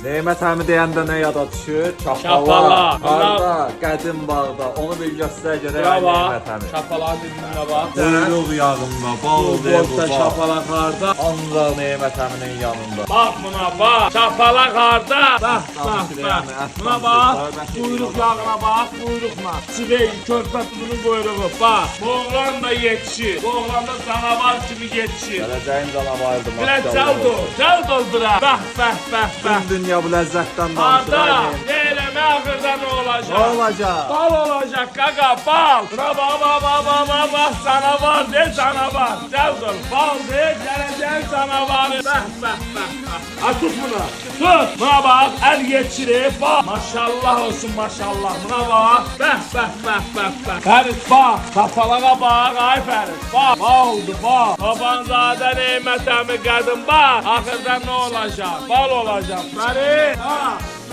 Nemət əmi deyəndə nə yada düşür? Şapalaq. Harda? Qədim bağda. Onu bir göstər görək Nemət əmi. Şapalaq dediğine bak. Quyruq yağında, bal de bu Boşta bal. şapalaq harda? Ancaq Nemət əminin yanında. Bak buna bak. Şapalaq harda? Bak bak bak. Buna bak. Kuyruk yağına bak. Kuyrukla. Sivey körpə tuzunun kuyruğu. Bak. Bu oğlan da yetişir. Bu oğlan da canavar gibi yetişir. Gələcəyin canavarıdır Bile maşallah. çal doldurar. Bak bak bak bak. Bütün dünya bu ləzzətdən Harda? danışır. Neyleme ahırda ne olacak? Nə olacaq? Bal olacak kaka bal. Buna bak canavar de canavar. Cevdol bal de geleceğin canavarı. Bak. Ha tut bunu. Tut. Buna bak el geçirip bak. Maşallah olsun maşallah. Buna bak. Bak. Ferit bak. Kafalara bak ay Ferit. Bak. Bak oldu bak. Babanzade Nemət əmi kadın bak. Ahırda ne olacak? Bal olacak. Ferit. Ha.